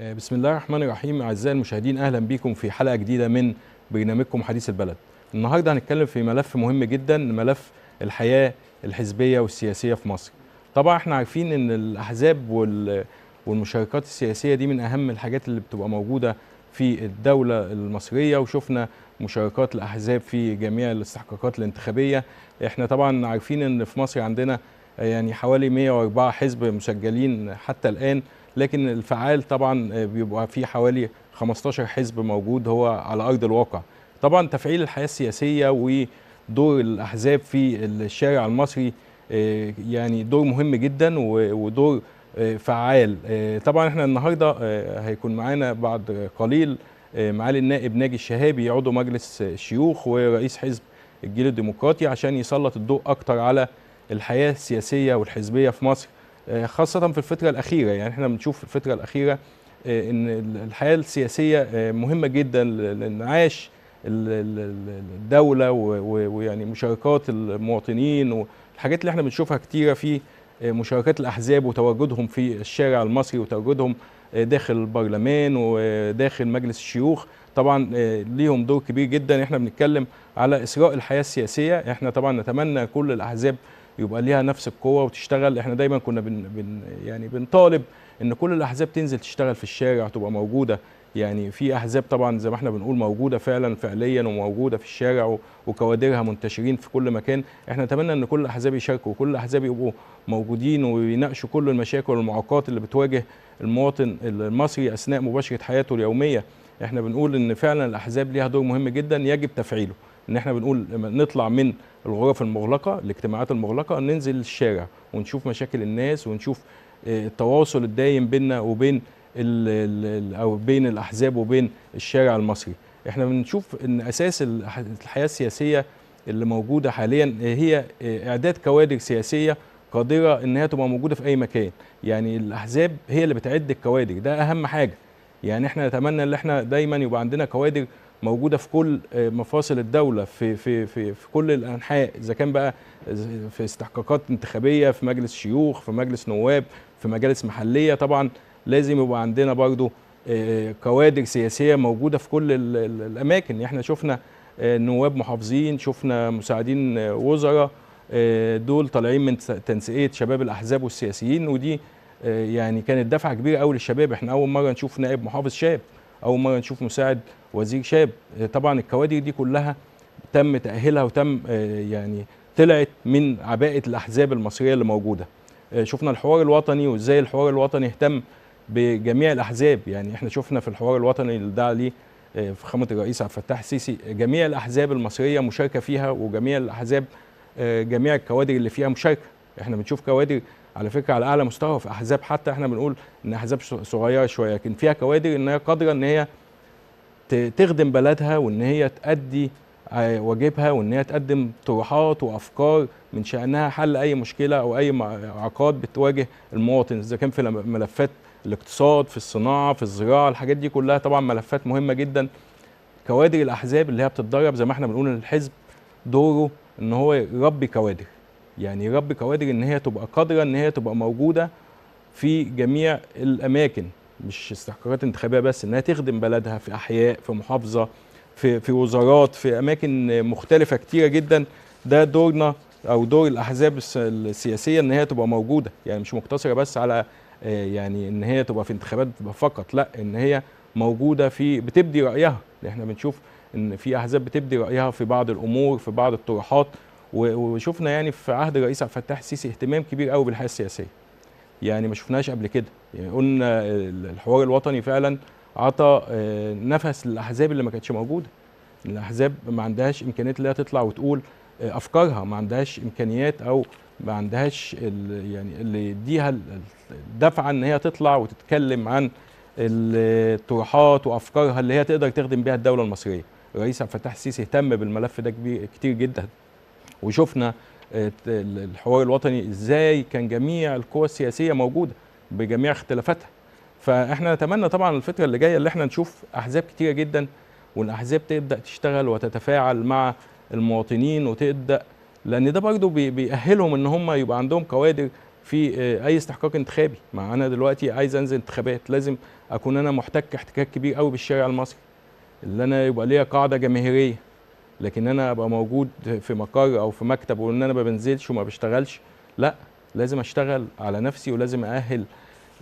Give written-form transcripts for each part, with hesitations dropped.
بسم الله الرحمن الرحيم. أعزائي المشاهدين، أهلا بكم في حلقة جديدة من برنامجكم حديث البلد. النهاردة هنتكلم في ملف مهم جدا، ملف الحياة الحزبية والسياسية في مصر. طبعا احنا عارفين ان الأحزاب والمشاركات السياسية دي من أهم الحاجات اللي بتبقى موجودة في الدولة المصرية، وشفنا مشاركات الأحزاب في جميع الاستحقاقات الانتخابية. احنا طبعا عارفين ان في مصر عندنا يعني حوالي 104 حزب مسجلين حتى الآن، لكن الفعال طبعا بيبقى في حوالي 15 حزب موجود هو على أرض الواقع. طبعا تفعيل الحياة السياسية ودور الأحزاب في الشارع المصري يعني دور مهم جدا ودور فعال. طبعا احنا النهارده هيكون معانا بعد قليل معالي النائب ناجي الشهابي، عضو مجلس الشيوخ ورئيس حزب الجيل الديمقراطي، عشان يسلط الضوء اكتر على الحياة السياسية والحزبية في مصر، خاصة في الفترة الأخيرة. يعني احنا بنشوف في الفترة الأخيرة إن الحياة السياسية مهمة جدا لانعاش الدولة ويعني مشاركات المواطنين، والحاجات اللي احنا بنشوفها كتيرة في مشاركات الأحزاب وتواجدهم في الشارع المصري وتواجدهم داخل البرلمان وداخل مجلس الشيوخ. طبعا ليهم دور كبير جدا. احنا بنتكلم على إسراء الحياة السياسية. احنا طبعا نتمنى كل الأحزاب يبقى ليها نفس القوة وتشتغل. احنا دايما كنا يعني بنطالب ان كل الاحزاب تنزل تشتغل في الشارع وتبقى موجودة. يعني في احزاب طبعا زي ما احنا بنقول موجودة فعلا فعليا وموجودة في الشارع وكوادرها منتشرين في كل مكان. احنا نتمنى ان كل الاحزاب يشاركوا وكل الاحزاب يبقوا موجودين ويناقشوا كل المشاكل والمعوقات اللي بتواجه المواطن المصري اثناء مباشرة حياته اليومية. احنا بنقول ان فعلا الاحزاب ليها دور مهم جدا يجب تفعيله. ان احنا بنقول لما نطلع من الغرف المغلقة، الاجتماعات المغلقة، ننزل الشارع ونشوف مشاكل الناس ونشوف التواصل الدايم بيننا وبين او بين الاحزاب وبين الشارع المصري. احنا بنشوف ان اساس الحياة السياسية اللي موجودة حاليا هي اعداد كوادر سياسية قادرة ان هي تبقى موجودة في اي مكان. يعني الاحزاب هي اللي بتعد الكوادر، ده اهم حاجة. يعني احنا نتمنى ان احنا دايما يبقى عندنا كوادر موجوده في كل مفاصل الدوله في كل الانحاء، اذا كان بقى في استحقاقات انتخابيه، في مجلس شيوخ، في مجلس نواب، في مجالس محليه. طبعا لازم يبقى عندنا برضو كوادر سياسيه موجوده في كل الاماكن. احنا شفنا نواب محافظين، شفنا مساعدين وزراء، دول طالعين من تنسيقيه شباب الاحزاب والسياسيين، ودي يعني كانت دفعه كبيره قوي للشباب. احنا اول مره نشوف نائب محافظ شاب، اول مره نشوف مساعد وزير شاب. طبعا الكوادر دي كلها تم تاهيلها وتم يعني طلعت من عباءه الاحزاب المصريه اللي موجوده. شفنا الحوار الوطني وازاي الحوار الوطني اهتم بجميع الاحزاب. يعني احنا شفنا في الحوار الوطني اللي دعا ليه فخامه الرئيس عبد الفتاح السيسي جميع الاحزاب المصريه مشاركه فيها، وجميع الاحزاب جميع الكوادر اللي فيها مشاركه. احنا بنشوف كوادر على فكره على اعلى مستوى في احزاب، حتى احنا بنقول ان احزاب صغيره شويه لكن فيها كوادر ان هي قادره ان هي تخدم بلدها وان هي تأدي واجبها، وان هي تقدم طروحات وافكار من شأنها حل اي مشكله او اي عقاد بتواجه المواطن، اذا كان في ملفات الاقتصاد، في الصناعه، في الزراعه. الحاجات دي كلها طبعا ملفات مهمه جدا. كوادر الاحزاب اللي هي بتتدرب زي ما احنا بنقول ان الحزب دوره ان هو يربي كوادر، يعني يربي كوادر ان هي تبقى قادره ان هي تبقى موجوده في جميع الاماكن، مش استحقاقات انتخابيه بس، انها تخدم بلدها في احياء، في محافظه، في وزارات، في اماكن مختلفه كتيره جدا. ده دورنا او دور الاحزاب السياسيه ان هي تبقى موجوده، يعني مش مقتصره بس على يعني ان هي تبقى في انتخابات فقط، لا، ان هي موجوده بتبدي رايها. احنا بنشوف ان في احزاب بتبدي رايها في بعض الامور، في بعض الطروحات، وشفنا يعني في عهد الرئيس عبد الفتاح السيسي اهتمام كبير قوي بالحياه السياسيه، يعني ما شفناش قبل كده. يعني قلنا الحوار الوطني فعلا عطى نفس للاحزاب اللي ما كانتش موجوده. الاحزاب ما عندهاش امكانيات اللي هي تطلع وتقول افكارها، ما عندهاش امكانيات او ما عندهاش يعني اللي يديها الدفعه ان هي تطلع وتتكلم عن الطروحات وافكارها اللي هي تقدر تخدم بيها الدوله المصريه. الرئيس عبد الفتاح السيسي اهتم بالملف ده كتير جدا، وشفنا الحوار الوطني ازاي كان جميع القوى السياسيه موجوده بجميع اختلافاتها. فاحنا نتمنى طبعا الفتره اللي جايه اللي احنا نشوف احزاب كتيره جدا، والاحزاب تبدا تشتغل وتتفاعل مع المواطنين وتبدا، لان ده برضه بيأهلهم ان هم يبقى عندهم كوادر في اي استحقاق انتخابي. مع انا دلوقتي عايز انزل انتخابات، لازم اكون انا محتك احتكاك كبير قوي بالشارع المصري، اللي انا يبقى ليا قاعده جماهيريه. لكن انا ابقى موجود في مقر او في مكتب وان انا ما بنزلش وما بشتغلش، لا، لازم اشتغل على نفسي ولازم اأهل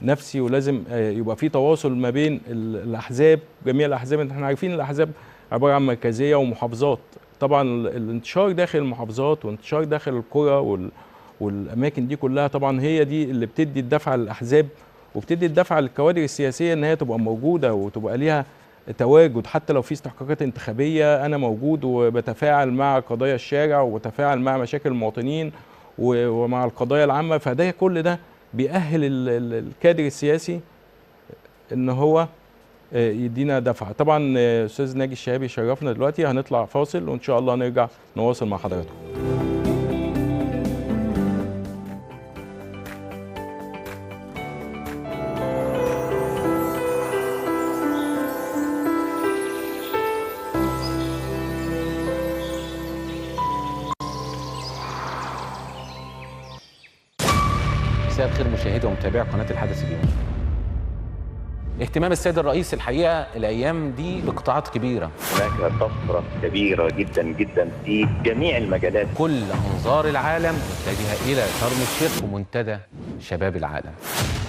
نفسي، ولازم يبقى في تواصل ما بين الاحزاب، جميع الاحزاب. احنا عارفين الاحزاب عباره عن مركزيه ومحافظات. طبعا الانتشار داخل المحافظات وانتشار داخل القرى والاماكن دي كلها، طبعا هي دي اللي بتدي الدفعه للاحزاب وبتدي الدفعه للكوادر السياسيه ان هي تبقى موجوده وتبقى ليها تواجد. حتى لو في استحقاقات انتخابيه انا موجود وبتفاعل مع قضايا الشارع وبتفاعل مع مشاكل المواطنين ومع القضايا العامه. فده كل ده بيأهل الكادر السياسي ان هو يدينا دفعه. طبعا استاذ ناجي الشهابي شرفنا دلوقتي، هنطلع فاصل وان شاء الله نرجع نواصل مع حضراتكم. مساء الخير مشاهدي ومتابعي قناه الحدث اليوم. اهتمام السيد الرئيس الحقيقه الايام دي بقطاعات كبيره، هناك طفره كبيره جدا جدا في جميع المجالات. كل انظار العالم متجهه الى شرم الشيخ ومنتدى شباب العالم.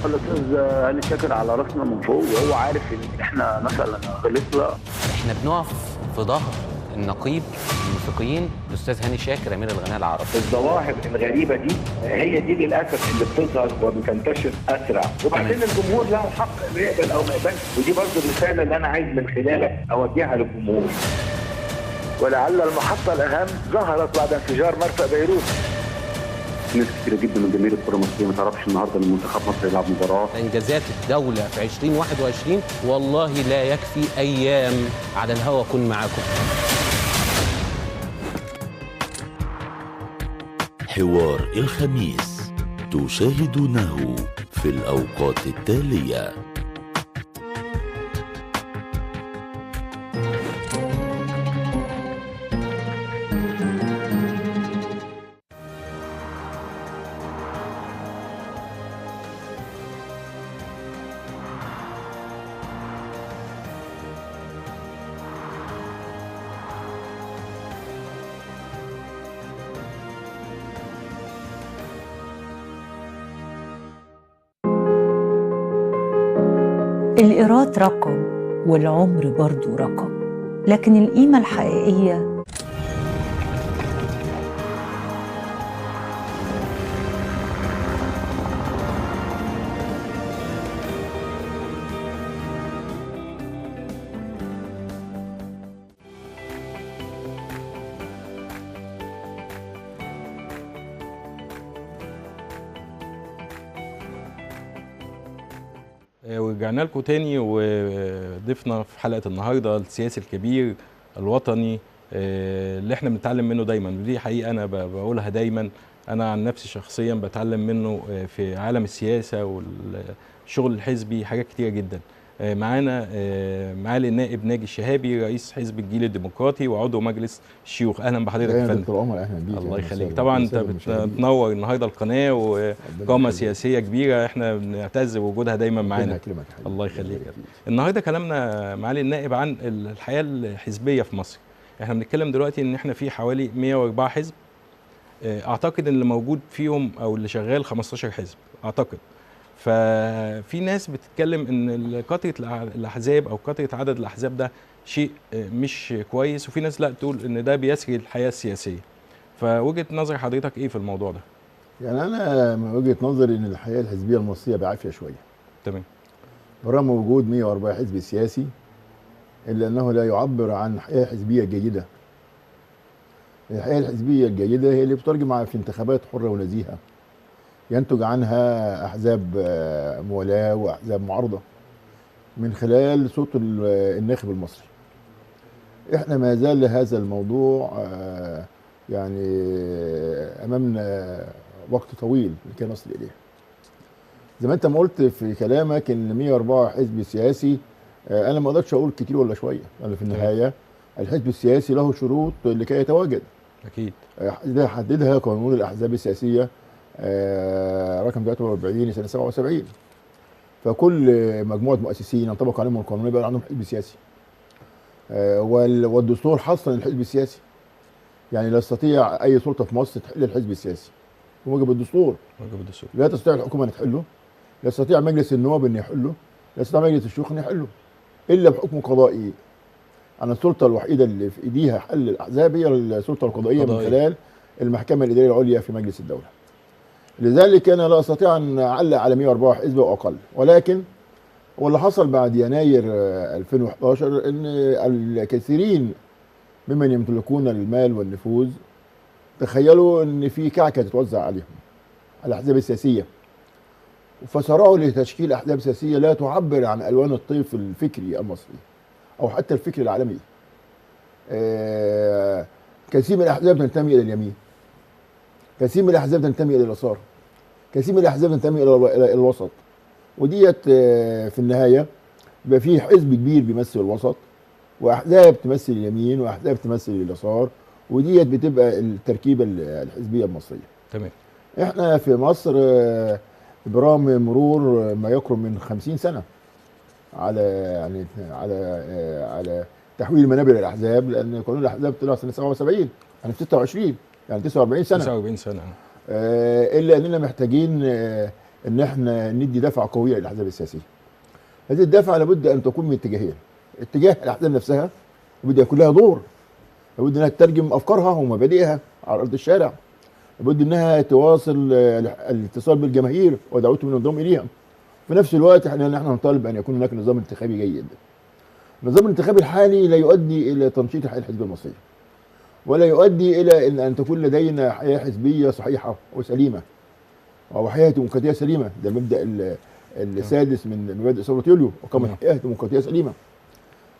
الاستاذ هاني شاكر على راسنا من فوق، وهو عارف ان احنا مثلا غلطنا. احنا بنقف في ظهر النقيب الموسيقيين الاستاذ هاني شاكر امير الغناء العربي. الظواهر الغريبه دي هي دي للاسف اللي بتظهر وبتنتشر اسرع، وبعدين الجمهور له حق انه يقبل او ما يقبلش، ودي برضه الرساله اللي انا عايز من خلالك اوجهها للجمهور. ولعل المحطه الاهم ظهرت بعد انفجار مرفأ بيروت. ناس كتير جدا من جماهير الكره المصريه ما تعرفش النهارده ان منتخب مصر يلعب مباراه. انجازات الدوله في 2021 والله لا يكفي ايام على الهوا اكون معاكم. حوار الخميس تشاهدونه في الأوقات التالية. الإيراد رقم والعمر برضو رقم، لكن القيمة الحقيقية ورجعنا لكم تاني وضيفنا في حلقة النهاردة السياسي الكبير الوطني اللي احنا بنتعلم منه دايما، ودي حقيقة أنا بقولها دايما. أنا عن نفسي شخصيا بتعلم منه في عالم السياسة والشغل الحزبي حاجات كتيرة جدا. معانا معالي النائب ناجي الشهابي رئيس حزب الجيل الديمقراطي وعضو مجلس الشيوخ. اهلا بحضرتك يا فندم. دكتور عمر اهلا بيك. الله يخليك. طبعا انت بتنور النهارده القناه وقامه سياسيه كبيره احنا بنعتز بوجودها دايما معانا. الله يخليك. النهارده كلامنا معالي النائب عن الحياه الحزبيه في مصر. احنا بنتكلم دلوقتي ان احنا في حوالي 104 حزب، اعتقد ان اللي موجود فيهم او اللي شغال 15 حزب اعتقد. ففي ناس بتتكلم ان كثره الاحزاب او كثره عدد الاحزاب ده شيء مش كويس، وفي ناس لا تقول ان ده بيسري الحياه السياسيه. فوجهه نظر حضرتك ايه في الموضوع ده؟ يعني انا من وجهه نظري ان الحياه الحزبيه المصريه بعافيه شويه. تمام. برغم وجود 104 حزب سياسي الا انه لا يعبر عن حياه حزبيه جيده. الحياه الحزبيه الجيده هي اللي بترجم في انتخابات حره ونزيهه ينتج عنها احزاب موالاه واحزاب معارضه من خلال صوت الناخب المصري. احنا ما زال هذا الموضوع يعني امامنا وقت طويل لكي نصل اليه. زي ما انت ما قلت في كلامك ان 104 حزب سياسي، انا ما اقدرش اقول كتير ولا شويه، لان في النهايه الحزب السياسي له شروط لكي يتواجد. اكيد. ده حددها قانون الاحزاب السياسيه رقم 43 سنه 77. فكل مجموعه مؤسسين ينطبق عليهم القانون يبقى عندهم حزب سياسي. والدستور حصن الحزب السياسي. يعني لا يستطيع اي سلطه في مصر تحل الحزب السياسي. بموجب الدستور. لا تستطيع الحكومه ان تحله، لا يستطيع مجلس النواب ان يحله، لا يستطيع مجلس الشيوخ ان يحله، الا بحكم قضائي. أنا السلطه الوحيده اللي في ايديها حل الاحزاب هي السلطه القضائيه من خلال المحكمه الاداريه العليا في مجلس الدوله. لذلك انا لا استطيع ان اعلق على 104 حزب واقل، ولكن واللي حصل بعد يناير 2011 ان الكثيرين ممن يمتلكون المال والنفوذ تخيلوا ان في كعكه تتوزع عليهم، على الاحزاب السياسيه، فسارعوا لتشكيل احزاب سياسيه لا تعبر عن الوان الطيف الفكري المصري او حتى الفكر العالمي. كثير من الاحزاب تنتمي الى اليمين، كثير من الاحزاب تنتمي الى اليسار، كثير من الاحزاب تنتمي الى الوسط، وديت في النهايه يبقى في حزب كبير بيمثل الوسط، واحزاب تمثل اليمين، واحزاب تمثل اليسار، وديت بتبقى التركيبه الحزبيه المصريه. تمام. احنا في مصر برغم مرور ما يقرب من 50 سنه على يعني على تحويل منابر الاحزاب، لان قانون الاحزاب طلع سنه 77 يعني في 26 يعني 49 سنه 49 سنه الا اننا محتاجين ان احنا ندي دفعه قويه للاحزاب السياسيه. هذه الدفعه لابد ان تكون من اتجاهين. اتجاه الاحزاب نفسها لابد يكون لها دور، لابد انها تترجم افكارها ومبادئها على ارض الشارع، لابد انها تواصل الاتصال بالجماهير ودعوتهم للانضمام اليها. في نفس الوقت نحن نطالب ان يكون هناك نظام انتخابي جيد. النظام الانتخابي الحالي لا يؤدي الى تنشيط الحياه الحزبيه المصريه، ولا يؤدي الى ان تكون لدينا حياه حزبيه صحيحه وسليمه او حياه ديمقراطيه سليمه. ده المبدا السادس من مبادئ ثوره يوليو، وقامت حياه ديمقراطيه سليمه.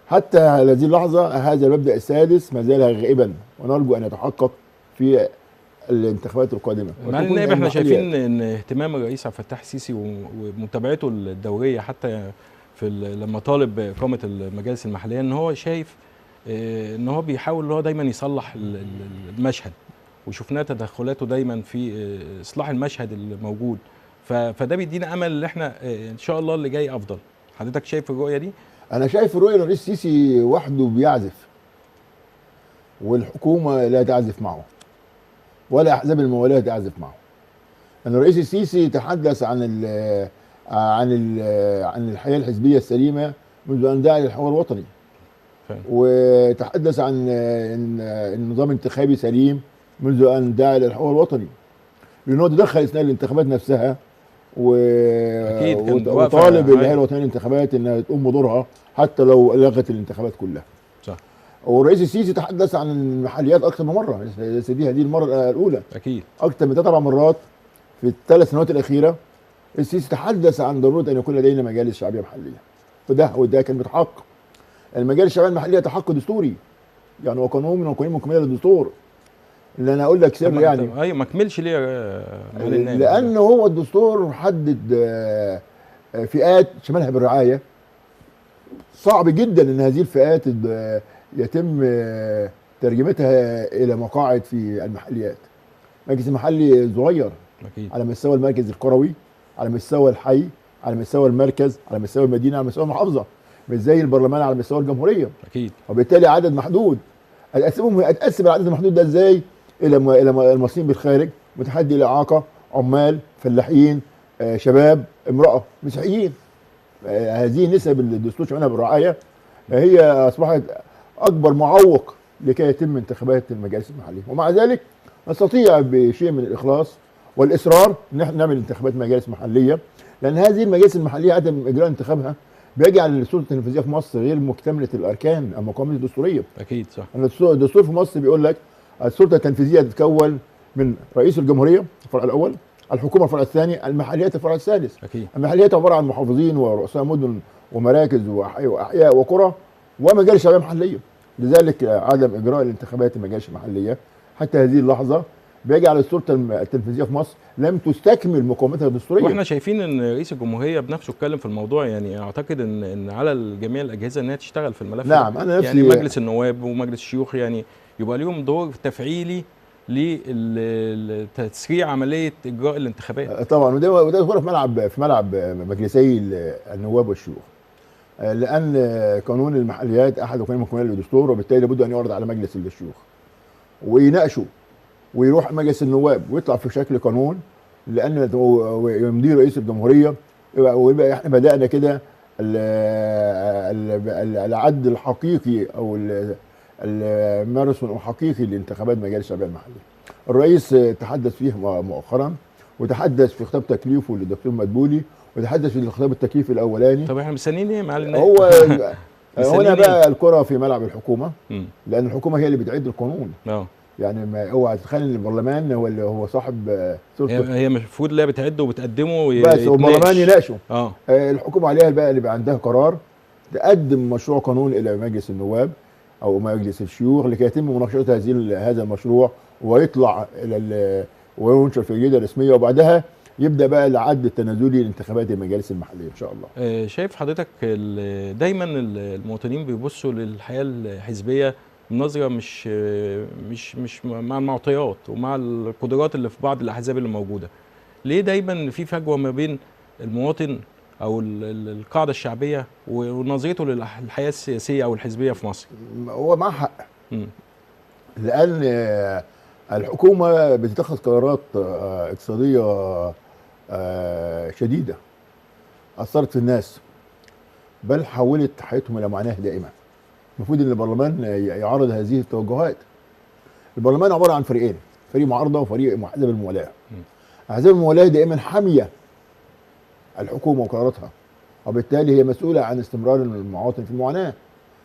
حتى هذه اللحظه هذا المبدا السادس ما زال غائبا، ونرجو ان يتحقق في الانتخابات القادمه. مع النائب احنا شايفين ان اهتمام الرئيس عبد الفتاح السيسي ومتابعته الدوريه حتى في لما طالب باقامه المجالس المحليه ان هو شايف ان هو بيحاول ان هو دايما يصلح المشهد، وشفناه تدخلاته دايما في اصلاح المشهد الموجود، فده بيدينا امل ان احنا ان شاء الله اللي جاي افضل. حضرتك شايف الرؤيه دي؟ انا شايف الرؤيه الرئيس السيسي وحده بيعزف، والحكومه لا تعزف معه، ولا احزاب الموالاه تعزف معه. ان الرئيس السيسي تحدث عن الحياه الحزبيه السليمه منذ ان دعا للحوار الوطني، وتحدث عن النظام الانتخابي سليم منذ ان دعا للحوار الوطني، لانه تدخل اثناء الانتخابات نفسها وطالب الهيئه الوطنيه للانتخابات انها تقوم بدورها حتى لو لغت الانتخابات كلها. صح. والرئيس السيسي تحدث عن المحليات اكثر من مره، هذه المره الاولى اكيد اكثر من 3 مرات في الثلاث سنوات الاخيره. السيسي تحدث عن ضروره ان يكون لدينا مجالس شعبيه محليه، وده كان بيتحقق. المجالس الشعبيه المحليه تحقق دستوري، يعني هو قانون من القوانين المكمله للدستور. اللي انا اقول لك سر يعني ايوه ما كملش ليه لان هو الدستور حدد فئات شمالها بالرعايه. صعب جدا ان هذه الفئات يتم ترجمتها الى مقاعد في المحليات. المجلس المحلي صغير أكيد. على مستوى المركز القروي، على مستوى الحي، على مستوى المركز، على مستوى المدينه، على مستوى المحافظه، مش زي البرلمان على مستوى الجمهوريه. اكيد. وبالتالي عدد محدود. هتقسم العدد المحدود ده ازاي؟ الى المصريين بالخارج، متحدي الاعاقه، عمال، فلاحين، شباب، امراه، مسيحيين. هذه نسب الدستور شمالها بالرعايه هي اصبحت اكبر معوق لكي يتم انتخابات المجالس المحليه، ومع ذلك نستطيع بشيء من الاخلاص والاصرار ان احنا نعمل انتخابات مجالس محليه، لان هذه المجالس المحليه عدم اجراء انتخابها بيجعل السلطه التنفيذيه في مصر غير مكتمله الاركان المقامات الدستوريه. اكيد صح. الدستور في مصر بيقول لك السلطه التنفيذيه تتكون من رئيس الجمهوريه الفرع الاول، الحكومه الفرع الثاني، المحليات الفرع الثالث. اكيد. المحليات عباره عن محافظين ورؤساء مدن ومراكز واحياء وقرى ومجالس شعبيه محليه. لذلك عدم اجراء الانتخابات المجالس المحليه حتى هذه اللحظه بيجعل السلطه التنفيذيه في مصر لم تستكمل مقوماتها الدستوريه. واحنا شايفين ان رئيس الجمهوريه بنفسه اتكلم في الموضوع، يعني اعتقد ان على جميع الاجهزه انها تشتغل في الملف. نعم انا نفسي يعني مجلس النواب ومجلس الشيوخ يعني يبقى ليهم دور تفعيلي لتسريع عمليه اجراء الانتخابات. طبعا وده يدخل في ملعب مجلسي النواب والشيوخ، لان قانون المحليات احد قوانين مكمله للدستور، وبالتالي لابد ان يعرض على مجلس الشيوخ ويناقشه ويروح مجلس النواب ويطلع في شكل قانون، لان يمضي رئيس الجمهوريه، ويبقى احنا بدانا كده العد الحقيقي او الماراثون الحقيقي لانتخابات مجالس الشعبيه المحليه. الرئيس تحدث فيه مؤخرا، وتحدث في خطاب تكليفه للدكتور مدبولي، وتحدث في خطاب التكليف الاولاني. طب احنا مستنيين ايه معالي النائب؟ هو هنا بقى الكره في ملعب الحكومه، لان الحكومه هي اللي بتعد القانون. يعني ما اوعى تتخيل ان البرلمان هو صاحب سلطه. هي المفروض اللي بتعد وبتقدمه بس والبرلمان يناقشه. الحكومه عليها بقى اللي بقى عندها قرار تقدم مشروع قانون الى مجلس النواب او مجلس الشيوخ لكي يتم مناقشه هذا المشروع، ويطلع الى وينشر في الجريده الرسميه، وبعدها يبدا بقى العد التنازلي لانتخابات المجالس المحليه ان شاء الله. شايف حضرتك دايما المواطنين بيبصوا للحياه الحزبيه بنظره مش مع المعطيات ومع القدرات اللي في بعض الاحزاب اللي موجوده. ليه دايما في فجوه ما بين المواطن او القاعده الشعبيه ونظرته للحياه السياسيه او الحزبيه في مصر؟ هو معاه حق. لان الحكومه بتتخذ قرارات اقتصاديه شديده اثرت في الناس، بل حولت حياتهم الى معاناه دائمه. المفروض ان البرلمان يعارض هذه التوجهات. البرلمان عباره عن فريقين، فريق معارضه وفريق احزاب الموالاه. احزاب الموالاه دائما حاميه الحكومه وقراراتها، وبالتالي هي مسؤوله عن استمرار المواطن في المعاناه.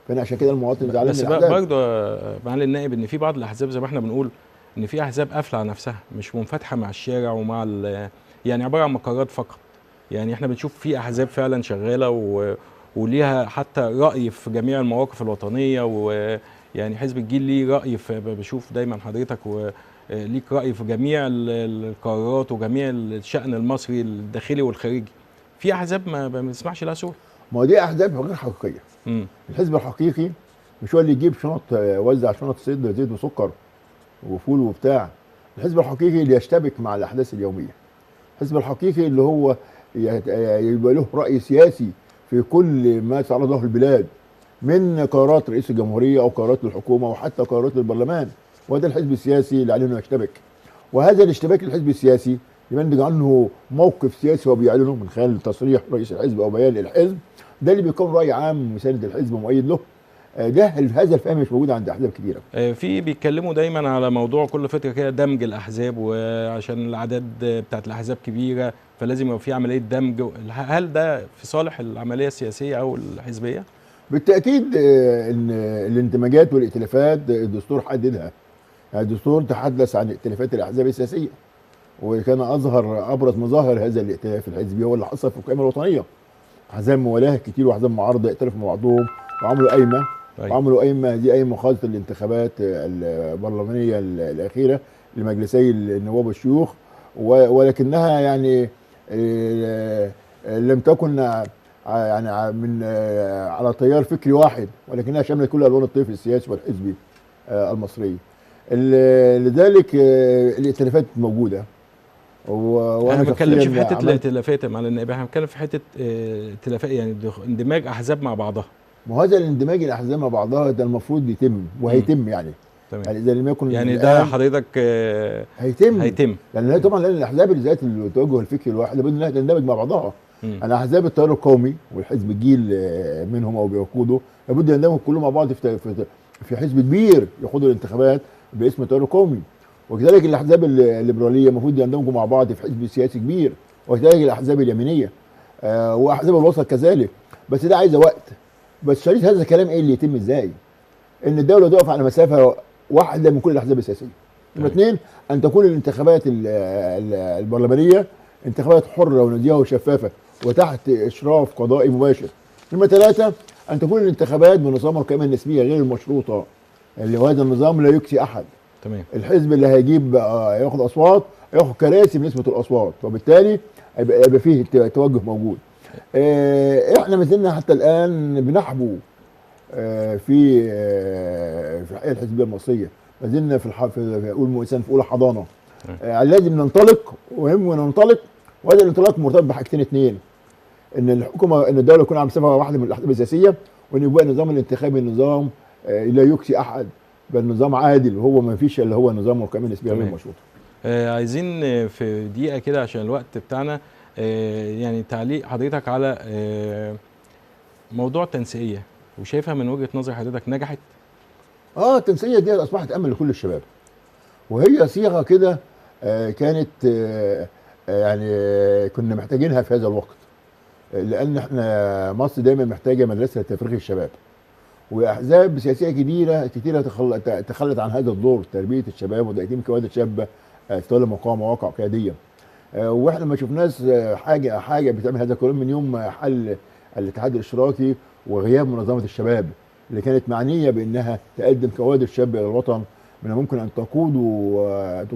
فانا عشان كده المواطن زعلان. بس برضه معالي النائب ان في بعض الاحزاب زي ما احنا بنقول ان في احزاب قافله على نفسها، مش منفتحه مع الشارع ومع يعني عباره عن مقرات فقط. يعني احنا بنشوف في احزاب فعلا شغاله وليها حتى راي في جميع المواقف الوطنيه، ويعني حزب الجيل ليه راي بشوف دايما حضرتك وليك راي في جميع القرارات وجميع الشان المصري الداخلي والخارجي. في احزاب ما بنسمعش لها صوت. ما هو دي احزاب غير حقيقيه. الحزب الحقيقي مش هو اللي يجيب شنط وزع شنط زيت وسكر وفول وبتاع. الحزب الحقيقي اللي يشتبك مع الاحداث اليوميه. الحزب الحقيقي اللي هو يبقى له راي سياسي في كل ما تعرض له البلاد، من قرارات رئيس الجمهوريه او قرارات الحكومه وحتى قرارات البرلمان. وهذا الحزب السياسي اللي عليه انه يشتبك. وهذا الاشتباك الحزب السياسي ينتج عنه موقف سياسي هو بيعلنه من خلال تصريح رئيس الحزب او بيان للحزب، ده اللي بيكون راي عام مساند الحزب ومؤيد له. هذا الفهم مش موجود عند احزاب كتيره. في بيتكلموا دايما على موضوع كل فتره كده دمج الاحزاب، وعشان الاعداد بتاعت الاحزاب كبيره فلازم يبقى في عمليه دمج. هل ده في صالح العمليه السياسيه او الحزبيه؟ بالتاكيد ان الاندماجات والائتلافات الدستور حددها. يعني الدستور تحدث عن ائتلافات الاحزاب السياسيه، وكان ابرز مظاهر هذا الائتلاف الحزبي هو اللي حصل في القائمه الوطنيه. احزاب موالاه كتير واحزاب معارضه ائتلفوا مع بعضهم وعملوا قايمه. وعملوا قايمه دي قايمه خالصه للانتخابات البرلمانيه الاخيره لمجلسي النواب والشيوخ، ولكنها يعني لم تكن يعني من على تيار فكري واحد، ولكنها شملت كل الوان الطيف السياسي والحزبي المصري. لذلك الائتلافات موجوده. وانا ما بتكلمش في حته الائتلافات يا معالي النائب، احنا بنتكلم في حته ائتلافات يعني اندماج احزاب مع بعضها. ما هذا الاندماج الاحزاب مع بعضها ده المفروض يتم وهيتم يعني. يعني اذا لم يكن يعني ده حضرتك هيتم لان طبعا لان الاحزاب اللي ذات التوجه الفكري الواحد لابد انها تندمج مع بعضها. انا احزاب التيار القومي والحزب الجيل منهم او بيقودوا لابد يندمجوا كلهم مع بعض في حزب كبير يقودوا الانتخابات باسم التيار القومي. وكذلك الاحزاب الليبراليه المفروض يندمجوا مع بعض في حزب سياسي كبير، وكذلك الاحزاب اليمينيه واحزاب الوسط كذلك. بس ده عايزه وقت. بس شريط هذا الكلام ايه اللي يتم ازاي؟ ان الدوله تقف على مسافه واحده من كل الاحزاب السياسيه. نمرة 2 ان تكون الانتخابات البرلمانيه انتخابات حره ونزيهه وشفافه وتحت اشراف قضائي مباشر. نمرة 3 ان تكون الانتخابات بنظام القائمه النسبيه غير المشروطه، اللي هذا النظام لا يكسي احد. تمام. الحزب اللي هيجيب ياخد اصوات ياخد كراسي بنسبه الاصوات، وبالتالي يبقى فيه توجه موجود. احنا ما زلنا حتى الان بنحبو في الحياه الحزبيه المصريه، لازلنا اقول مثلا في اولى حضانه. لازم ننطلق وننطلق، وهذا الانطلاق مرتبط بحاجتين اثنين: ان الحكومه، ان الدوله يكون عم سبب واحده من الاحزاب السياسيه، وان يبقى النظام الانتخابي نظام لا يكسي احد، بل نظام عادل، وهو ما فيش الا هو نظام محكمه نسبيه غير مشروطه. عايزين في دقيقه كده عشان الوقت بتاعنا، يعني تعليق حضرتك على موضوع التنسيقيه، وشايفها من وجهه نظر حضرتك نجحت؟ التنسيقيه دي اصبحت امل لكل الشباب، وهي صيغه كده كانت يعني كنا محتاجينها في هذا الوقت، لان احنا مصر دايما محتاجه مدرسه لتفريغ الشباب، واحزاب سياسيه كتيره تخلت عن هذا الدور، تربيه الشباب وتقديم كوادر شابه تولي مواقع قياديه. واحنا ما شفناش حاجه بتعمل هذا الكلام من يوم حل الاتحاد الاشتراكي وغياب منظمه الشباب اللي كانت معنيه بانها تقدم كوادر شابه الى الوطن، من الممكن ان تقود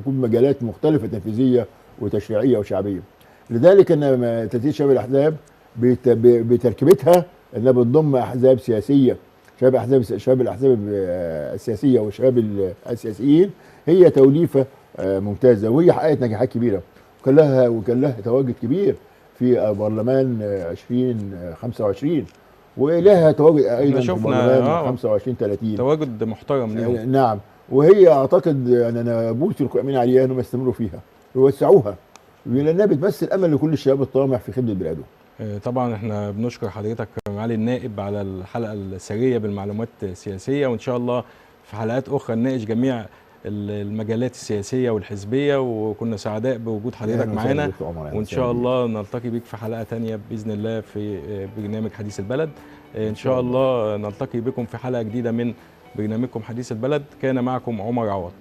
مجالات مختلفه تنفيذيه وتشريعيه وشعبيه. لذلك ان تنسيق شباب الاحزاب بتركيبتها انها بتضم احزاب سياسيه، شباب الاحزاب السياسيه والشباب السياسيين، هي توليفه ممتازه، وهي حققت نجاحات كبيره، وكان لها تواجد كبير في برلمان 2025، ولها تواجد ايضا في برلمان 25 30 تواجد محترم ليهم. نعم، وهي اعتقد يعني انا بوصي القائمين عليها انهم يستمروا فيها ويوسعوها، لانها بتمثل امل لكل الشباب الطامح في خدمه بلاده. طبعا احنا بنشكر حضرتك معالي النائب على الحلقه السريه بالمعلومات السياسيه، وان شاء الله في حلقات اخرى نناقش جميع المجالات السياسيه والحزبيه، وكنا سعداء بوجود حضرتك معانا، وان شاء الله نلتقي بك في حلقه ثانيه باذن الله في برنامج حديث البلد. ان شاء الله نلتقي بكم في حلقه جديده من برنامجكم حديث البلد. كان معكم عمر عوض.